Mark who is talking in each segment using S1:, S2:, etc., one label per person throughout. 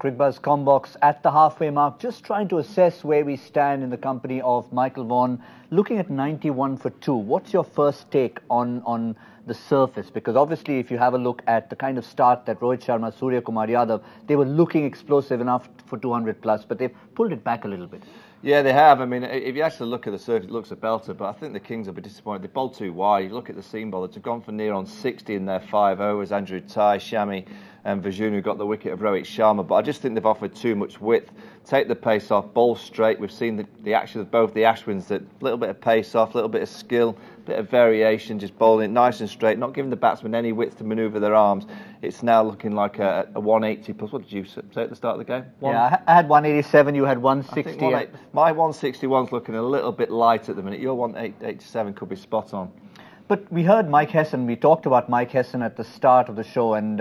S1: Cricbuzz Comm box at the halfway mark, just trying to assess where we stand in the company of Michael Vaughan, looking at 91 for 2. What's your first take on the surface? Because obviously if you have a look at the kind of start that Rohit Sharma, Surya Kumar Yadav, they were looking explosive enough for 200 plus, but they've pulled it back a little bit.
S2: Yeah, they have. I mean, if you actually look at the surface, it looks a belter, but I think the Kings will be disappointed. They bowled too wide. You look at the seam bowlers, they've gone for near on 60 in their 5 overs. Andrew Tai, Shami and Vaughan, who got the wicket of Rohit Sharma, but I just think they've offered too much width. Take the pace off, bowl straight. We've seen the action of both the Ashwins, that little bit of pace off, little bit of skill, bit of variation, just bowling it nice and straight, not giving the batsmen any width to manoeuvre their arms. It's now looking like a 180 plus. What did you say at the start of the game?
S1: Yeah, I had 187, you had 160.
S2: My 161's looking a little bit light at the minute. Your 187 could be spot on.
S1: But we heard Mike Hesson, we talked about Mike Hesson at the start of the show, and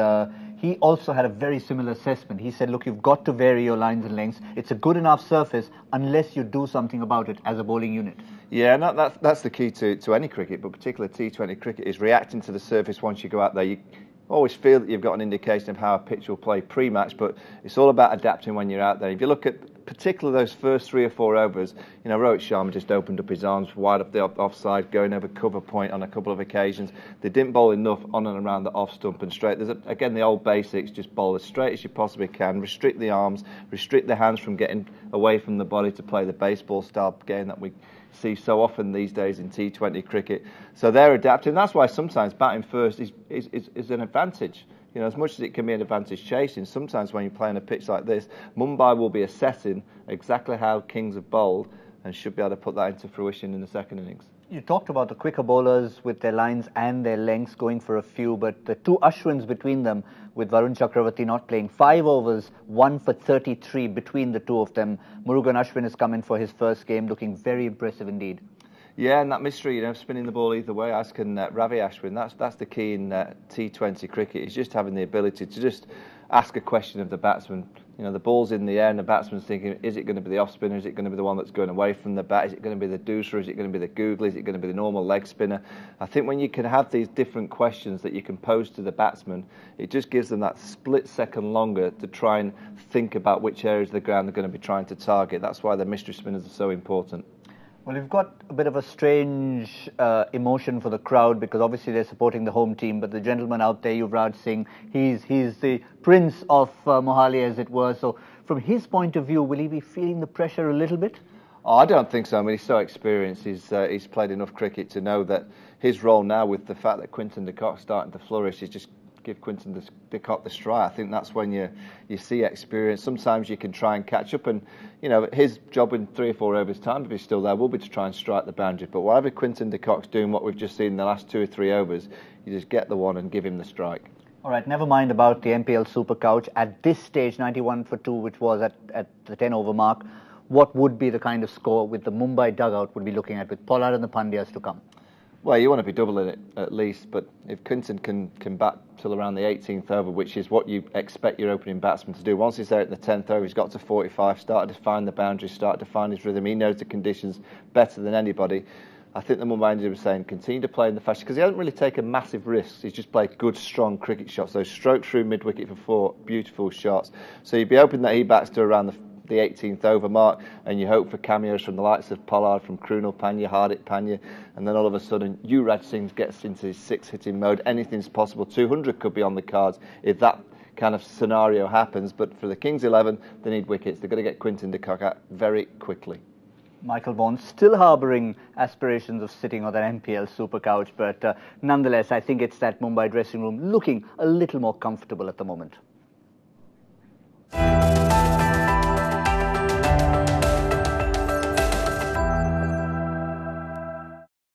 S1: he also had a very similar assessment. He said, look, you've got to vary your lines and lengths. It's a good enough surface unless you do something about it as a bowling unit.
S2: Yeah, that's the key to any cricket, but particularly T20 cricket, is reacting to the surface once you go out there. You always feel that you've got an indication of how a pitch will play pre-match, but it's all about adapting when you're out there. If you look at particularly those first 3 or 4 overs, you know, Rohit Sharma just opened up his arms wide off the offside, going over cover point on a couple of occasions. They didn't bowl enough on and around the off stump and straight. There's again the old basics: just bowl as straight as you possibly can, restrict the arms, restrict the hands from getting away from the body to play the baseball style game that we see so often these days in T20 cricket. So they're adapting. That's why sometimes batting first is an advantage. You know, as much as it can be an advantage chasing, sometimes when you're playing a pitch like this, Mumbai will be assessing exactly how Kings have bowled and should be able to put that into fruition in the second innings.
S1: You talked about the quicker bowlers with their lines and their lengths going for a few, but the 2 Ashwins between them, with Varun Chakravarti not playing, 5 overs, 1 for 33 between the 2 of them. Murugan Ashwin has come in for his first game, looking very impressive indeed.
S2: Yeah, and that mystery, you know, spinning the ball either way, as can Ravi Ashwin. That's the key in T20 cricket, is just having the ability to just ask a question of the batsman. You know, the ball's in the air and the batsman's thinking, is it going to be the off spinner? Is it going to be the one that's going away from the bat? Is it going to be the dooser? Is it going to be the googly? Is it going to be the normal leg spinner? I think when you can have these different questions that you can pose to the batsman, it just gives them that split second longer to try and think about which areas of the ground they're going to be trying to target. That's why the mystery spinners are so important.
S1: Well, you've got a bit of a strange emotion for the crowd, because obviously they're supporting the home team, but the gentleman out there, Yuvraj Singh, he's the prince of Mohali, as it were. So from his point of view, will he be feeling the pressure a little bit?
S2: Oh, I don't think so. I mean, he's so experienced. He's played enough cricket to know that his role now, with the fact that Quinton de Kock's starting to flourish, is just give Quinton de Kock the stride. I think that's when you see experience. Sometimes you can try and catch up, and you know, his job in 3 or 4 overs time, if he's still there, will be to try and strike the boundary. But whatever Quinton de Kock's doing, what we've just seen in the last 2 or 3 overs, you just get the one and give him the strike.
S1: All right, never mind about the MPL Super Couch. At this stage, 91 for 2, which was at the 10 over mark, what would be the kind of score with the Mumbai dugout would be looking at, with Pollard and the Pandyas to come?
S2: Well, you want to be doubling it at least, but if Quinton can bat till around the 18th over, which is what you expect your opening batsman to do, once he's there at the 10th over, he's got to 45, started to find the boundaries, started to find his rhythm. He knows the conditions better than anybody. I think the Mumbai Indians were saying continue to play in the fashion, because he hasn't really taken massive risks. He's just played good, strong cricket shots. Those stroke through mid-wicket for 4 beautiful shots. So you'd be hoping that he bats to around the 18th over mark, and you hope for cameos from the likes of Pollard, from Krunal Pandya, Hardik Pandya, and then all of a sudden Yuvraj Singh gets into his 6 hitting mode. Anything's possible. 200 could be on the cards if that kind of scenario happens, but for the Kings 11, they need wickets. They've got to get Quinton de Kock out very quickly.
S1: Michael Vaughan still harbouring aspirations of sitting on that MPL Super Couch, but nonetheless, I think it's that Mumbai dressing room looking a little more comfortable at the moment.